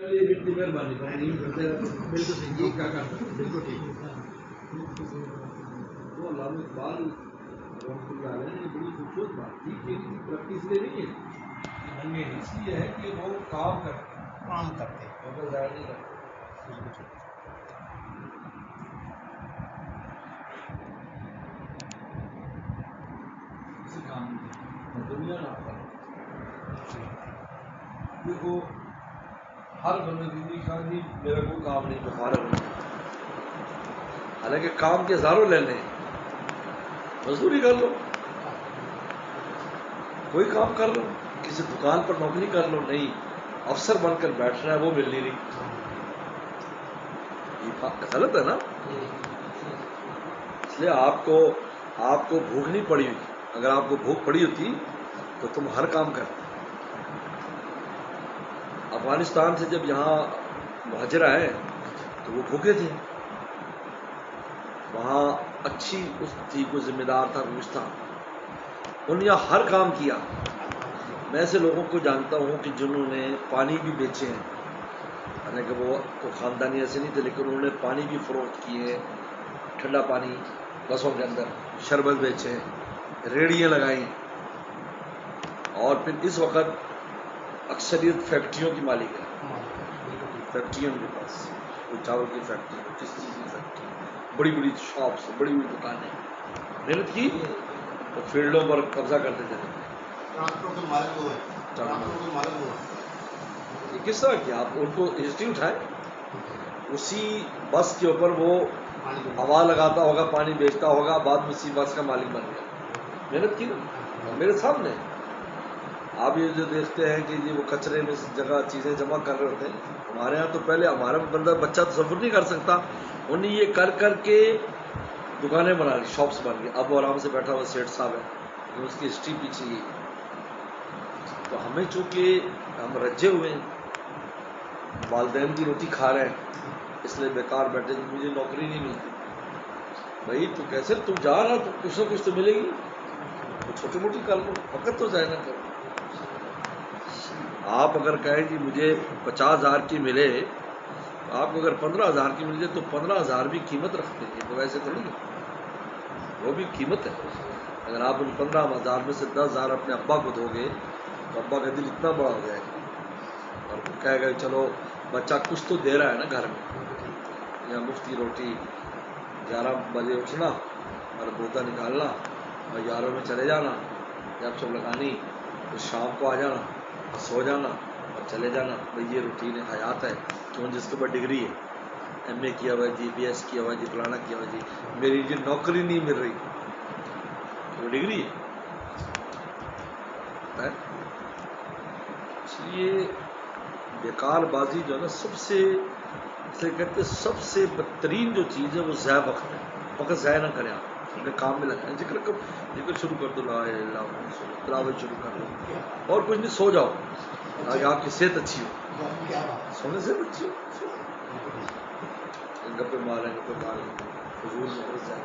اتنی مہربانی کرتے بالکل صحیح یہ کیا کرتا بالکل ٹھیک وہ علامہ اقبال رحمۃ اللہ علیہ نے بڑی خوبصورت بات کی کہ ان کی ترقی اس لیے نہیں ہے اس لیے ہے کہ وہ کام کرتے وقت ضائع نہیں کرتے کسی کام دنیا نہ دیکھو ہر بندے دیدی خان جی میرا کوئی کام نہیں فارغ نہیں حالانکہ کام کے ہزاروں لینے مزدوری کر لو کوئی کام کر لو کسی دکان پر نوکری کر لو نہیں افسر بن کر بیٹھ رہا ہے وہ مل نہیں رہی یہ غلط ہے نا اس لیے آپ کو بھوک نہیں پڑی ہوئی اگر آپ کو بھوک پڑی ہوتی تو تم ہر کام کرتے افغانستان سے جب یہاں مہاجر آئے تو وہ بھوکے تھے وہاں اچھی اس تھی کوئی ذمہ دار تھا روش تھا انہوں نے یہاں ہر کام کیا میں ایسے لوگوں کو جانتا ہوں کہ جنہوں نے پانی بھی بیچے ہیں یعنی کہ وہ خاندانی ایسے نہیں تھے لیکن انہوں نے پانی بھی فروخت کیے ٹھنڈا پانی بسوں کے اندر شربت بیچے ریڑیاں لگائیں اور پھر اس وقت اکثریت فیکٹریوں کی مالک ہے فیکٹریوں کے پاس کوئی چاول کی فیکٹری کس چیز کی فیکٹری بڑی بڑی شاپس بڑی بڑی دکانیں محنت کی تو فیلڈوں پر قبضہ کرتے چلے یہ کس طرح کیا آپ ان کو ہسٹری اٹھائیں اسی بس کے اوپر وہ ہوا لگاتا ہوگا پانی بیچتا ہوگا بعد میں اسی بس کا مالک بن گیا محنت کی نا میرے سامنے آپ یہ جو دیکھتے ہیں کہ وہ کچرے میں جگہ چیزیں جمع کر رہے ہوتے ہیں ہمارے ہاں تو پہلے ہمارا بچہ تصور نہیں کر سکتا انہوں نے یہ کر کر کے دکانیں بنا لی شاپس بن گئی اب وہ آرام سے بیٹھا ہوا سیٹ صاحب ہے اس کی ہسٹری پیچھے یہ تو ہمیں چونکہ ہم رجے ہوئے ہیں والدین کی روٹی کھا رہے ہیں اس لیے بیکار بیٹھے مجھے نوکری نہیں ملتی بھائی تو کیسے تم جا رہا تو کچھ نہ کچھ تو ملے گی تو چھوٹی موٹی کر لو وقت تو ضائع نہ کرو آپ اگر کہیں کہ مجھے 50,000 کی ملے آپ کو اگر 15,000 کی مل جائے تو 15,000 بھی قیمت رکھتے ہیں تو ویسے تھوڑی وہ بھی قیمت ہے اگر آپ ان 15,000 میں سے 10,000 اپنے ابا کو دو گے تو ابا کا دل اتنا بڑا ہو جائے گا اور وہ کہے گا چلو بچہ کچھ تو دے رہا ہے نا گھر میں یا مفتی روٹی 11 بجے اٹھنا اور بوتا نکالنا اور 11 میں چلے جانا جب سب لگانی تو شام کو آ جانا اور سو جانا اور چلے جانا بھائی یہ روٹین حیات ہے کیوں جس کے اوپر ڈگری ہے ایم اے کیا ہوا جی بی ایس کیا ہوا جی فلانا کیا ہوا جی میری جی نوکری نہیں مل رہی وہ ڈگری ہے اس لیے بیکار بازی جو ہے نا سب سے اسے کہتے سب سے بدترین جو چیز ہے وہ ضائع وقت ہے وقت ضائع نہ کریں آپ اپنے کام میں لگائیں ذکر شروع کر دو لا الہ الا اللہ تلاوت شروع کر دو اور کچھ نہیں سو جاؤ تاکہ آپ کی صحت اچھی ہو سونے سے اچھی ہو گپے ماریں فضول میں پھنس جائیں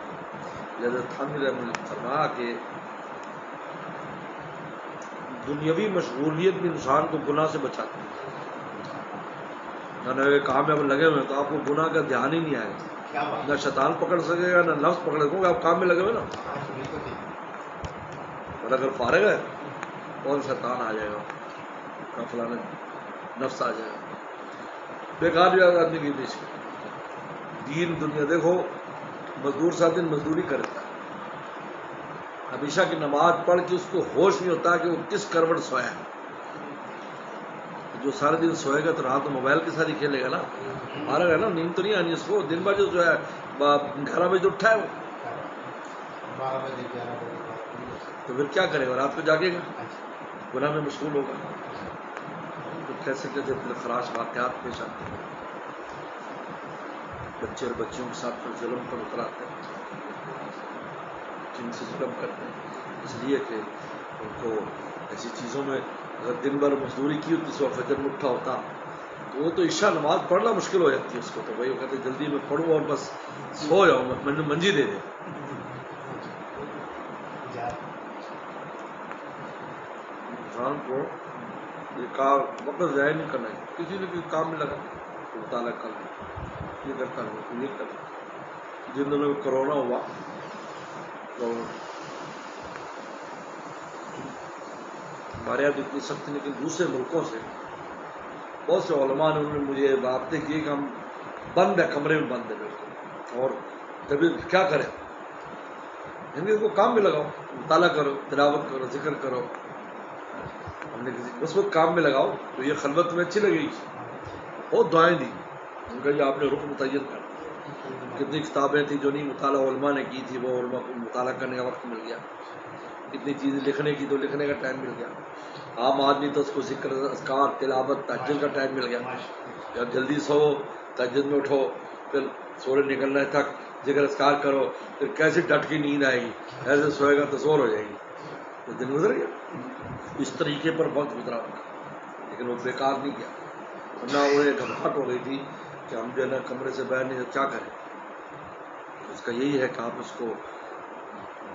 لہذا تھانوی رحمۃ اللہ فرمایا کہ دنیاوی مشغولیت بھی انسان کو گناہ سے بچاتی ہے نہ کام میں لگے ہوئے تو آپ کو گناہ کا دھیان ہی نہیں آئے گا نہ شیطان پکڑ سکے گا نہ نفس پکڑ سکے گا آپ کام میں لگے ہوئے نا اور اگر فارغ ہے اور شیطان آ جائے گا فلانا نفس آ جائے گا بیکار بھی آدمی کے پیچھے دین دنیا دیکھو مزدور سات دن مزدوری کرتا ہے ہمیشہ کی نماز پڑھ کے اس کو ہوش نہیں ہوتا کہ وہ کس کروٹ سویا ہے جو سارے دن سوئے گا تو رات تو موبائل کے ساتھ ہی کھیلے گا نا مارا گا نا نیند تو نہیں آنی اس کو دن بھر جو ہے 11 بجے اٹھا ہے وہ 12 بجے 11 بجے تو پھر کیا کرے گا رات کو جاگے گا گناہ میں مشغول ہوگا تو کیسے کیسے دل خراش واقعات پیش آتے ہیں بچے اور بچیوں کے ساتھ پھر ظلم پر اتراتے ہیں جن سے ظلم کرتے ہیں اس لیے کہ ان کو ایسی چیزوں میں اگر دن بھر مزدوری کی ہوتی اس وقت فجر میں اٹھا ہوتا تو وہ تو عشاء نماز پڑھنا مشکل ہو جاتی ہے اس کو تو بھائی وہ کہتے جلدی میں پڑھوں اور بس سو جاؤں میں منجی دے دے انسان کو یہ کار وقت ضائع نہیں کرنا ہے. کسی نے کسی کام میں لگا تو مطالعہ کر لیں، یہ کرتا رہو تو یہ کر لیں. جن دنوں میں کرونا ہوا، ہمارے یہاں تو اتنی سختی، لیکن دوسرے ملکوں سے بہت سے علماء نے انہوں نے مجھے رابطے کیے کہ ہم بند ہے، کمرے میں بند ہے بالکل، اور طبیعت کیا کرے، ہندی کو کام میں لگاؤ، مطالعہ کرو، تلاوت کرو، ذکر کرو. ہم نے کسی اس وقت کام میں لگاؤ تو یہ خلوت میں اچھی لگے گی. بہت دعائیں دی ان کا، یہ آپ نے رخ متعین کر. کتنی کتابیں تھیں جو نہیں مطالعہ علماء نے کی تھی، وہ علماء کو مطالعہ کرنے کا وقت مل گیا. کتنی چیزیں لکھنے کی تو لکھنے کا ٹائم مل گیا. عام آدمی تو اس کو ذکر، اذکار، تلاوت، تہجد کا ٹائم مل گیا. جب جلدی سو، تہجد میں اٹھو، پھر سورج نکلنا ہے تک ذکر اذکار کرو، پھر کیسے ڈٹ کی نیند آئے گی، ایسے سوئے گا تو زور ہو جائے گی. تو دن گزر گیا. اس طریقے پر وقت گزرا ان کا، لیکن وہ بیکار نہیں گیا. ورنہ انہیں گھبراہٹ ہو گئی تھی کہ ہم جو ہے نا کمرے سے باہر نہیں، کیا کریں. اس کا یہی ہے کہ آپ اس کو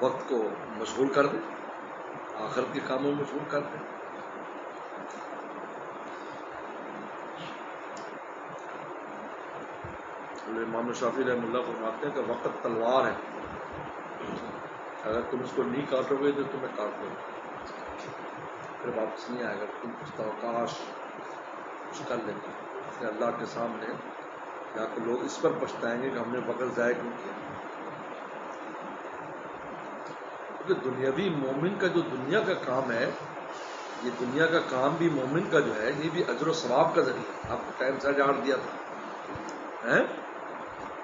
وقت کو مشغول کر دیں، آخرت کے کاموں میں مشغول کر دیں. امام شافعی رحمہ اللہ فرماتے ہیں کہ وقت تلوار ہے، اگر تم اس کو نہیں کاٹو گے تو تمہیں کاٹ دو گے، پھر واپس نہیں آئے گا. تم پچھتاؤ کاش کچھ کر لیتے. کہ اللہ کے سامنے یا تو لوگ اس پر پچھتائیں گے کہ ہم نے وقت ضائع کیوں کیا. کیونکہ دنیاوی مومن کا جو دنیا کا کام ہے، یہ دنیا کا کام بھی مومن کا جو ہے یہ بھی اجر و ثواب کا ذریعہ. آپ کو ٹائم سے جاڑ دیا تھا،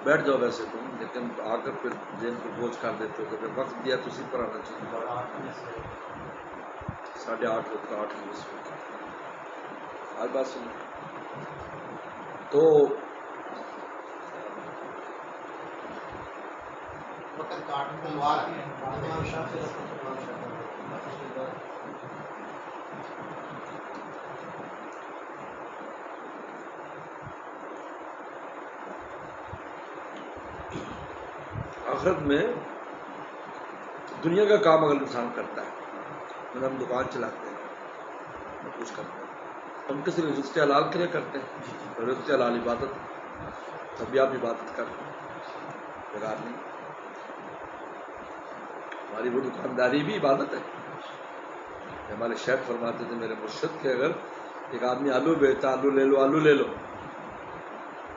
بیٹھ جاؤ ویسے تم، لیکن آ کر پھر ذہن کو بوجھ کر دیتے ہو کہ پھر وقت دیا تو اسی پر آنا چاہیے. 8:30 ہوتا 8 آج بات سنیں تو آخرت میں دنیا کا کام اگر انسان کرتا ہے، ہم دکان چلاتے ہیں، کچھ کرتے ہیں، ہم کسی رزق حلال کے لیے کرتے ہیں. رزق حلال عبادت، تب بھی آپ عبادت کرتے ہیں، بیکار نہیں. ہماری وہ دکانداری بھی عبادت ہے. ہمارے شیخ فرماتے تھے میرے مرشد کہ اگر ایک آدمی آلو بیچتا، آلو لے لو، آلو لے لو،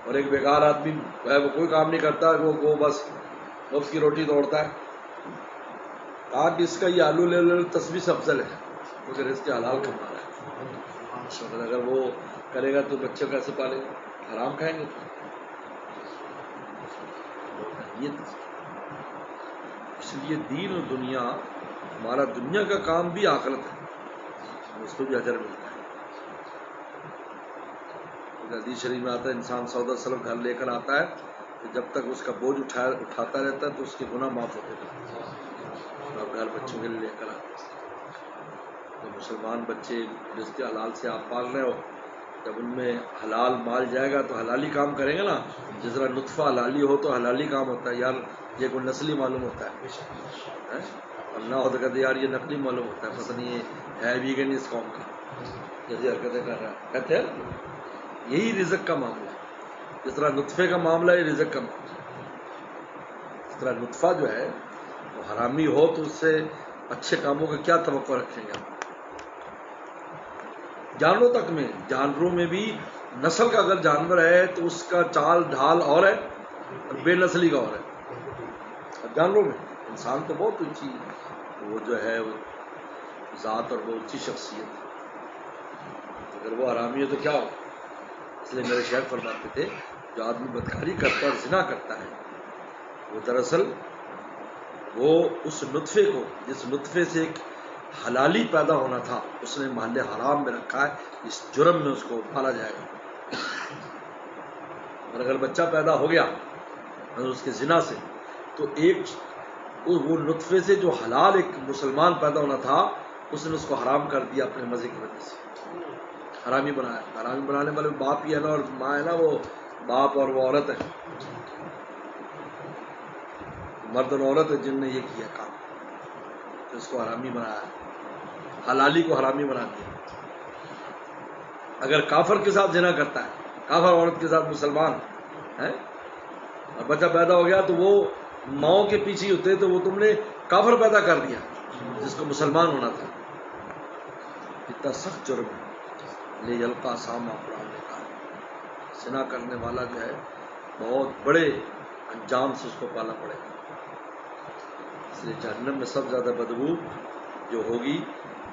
اور ایک بیکار آدمی وہ کوئی کام نہیں کرتا، وہ بس نفس کی روٹی توڑتا ہے، کہا کہ اس کا یہ آلو لے لو تسبیح سے افضل ہے، کیونکہ رزق حلال کما رہا ہے. اگر وہ کرے گا تو بچے کیسے پالے گا، حرام کھائیں گے. اس لیے دین اور دنیا، ہمارا دنیا کا کام بھی آخرت ہے، اس کو بھی اجر ملتا ہے. حدیث شریف میں آتا ہے انسان 14 گھر لے کر آتا ہے تو جب تک اس کا بوجھ اٹھاتا رہتا ہے تو اس کے گناہ معاف ہوتے رہتے ہیں. آپ گھر بچوں کے لیے لے کر آتے ہیں تو مسلمان بچے رزق حلال سے آپ پال رہے ہو، جب ان میں حلال مال جائے گا تو حلالی کام کریں گے نا. جس طرح نطفہ حلالی ہو تو حلالی کام ہوتا ہے، یار یہ کوئی نسلی معلوم ہوتا ہے، اور نہ ہو تو کہتے یار یہ نقلی معلوم ہوتا ہے، پتہ نہیں یہ ہے بھی کہ نہیں اس قوم کا، جیسی حرکتیں کر رہا ہے. کہتے ہیں یہی رزق کا معاملہ ہے. جس طرح نطفے کا معاملہ ہے، رزق کا معاملہ ہے. اس طرح نطفہ جو ہے وہ حرامی ہو تو اس سے اچھے کاموں کا کیا توقع رکھیں گے. جانوروں تک میں، جانوروں میں بھی نسل کا اگر جانور ہے تو اس کا چال ڈھال اور ہے اور بے نسلی کا اور ہے. اب جانوروں میں انسان تو بہت اونچی وہ جو ہے وہ ذات اور وہ اونچی شخصیت ہے، اگر وہ حرامی ہے تو کیا ہو. اس لیے میرے شیخ فرماتے تھے جو آدمی بدکاری کرتا ہے اور زنا کرتا ہے وہ دراصل وہ اس نطفے کو، جس نطفے سے ایک حلالی پیدا ہونا تھا، اس نے محل حرام میں رکھا ہے. اس جرم میں اس کو پالا جائے گا. اور اگر بچہ پیدا ہو گیا اس کے زنا سے تو ایک وہ نطفے سے جو حلال ایک مسلمان پیدا ہونا تھا اس نے اس کو حرام کر دیا اپنے مزے کی وجہ سے، حرامی بنایا. حرامی بنانے والے باپ ہی ہے نا، اور ماں ہے نا، وہ باپ اور وہ عورت ہے، مرد اور عورت ہے جن نے یہ کیا کام، تو اس کو حرامی بنایا، حلالی کو حرامی بنا دیا. اگر کافر کے ساتھ زنا کرتا ہے، کافر عورت کے ساتھ مسلمان ہے اور بچہ پیدا ہو گیا تو وہ ماؤں کے پیچھے ہوتے تو وہ تم نے کافر پیدا کر دیا جس کو مسلمان ہونا تھا. کتنا سخت جرم ہے. لے یلقا ساما قرآن نے کہا زنا کرنے والا جو ہے بہت بڑے انجام سے اس کو پالا پڑے گا. اس لیے جہنم میں سب زیادہ بدبو جو ہوگی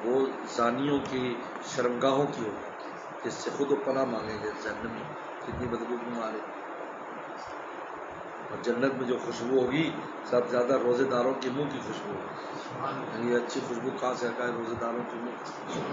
وہ زانیوں کی شرمگاہوں کی ہوگی جس سے خود و پناہ مانگیں گے. جہنم میں کتنی بدبو مارے. اور جنت میں جو خوشبو ہوگی سب زیادہ روزے داروں کے منہ کی خوشبو ہوگی. یہ اچھی خوشبو کہاں سے آتا ہے؟ روزے داروں کے منہ کی خوشبو.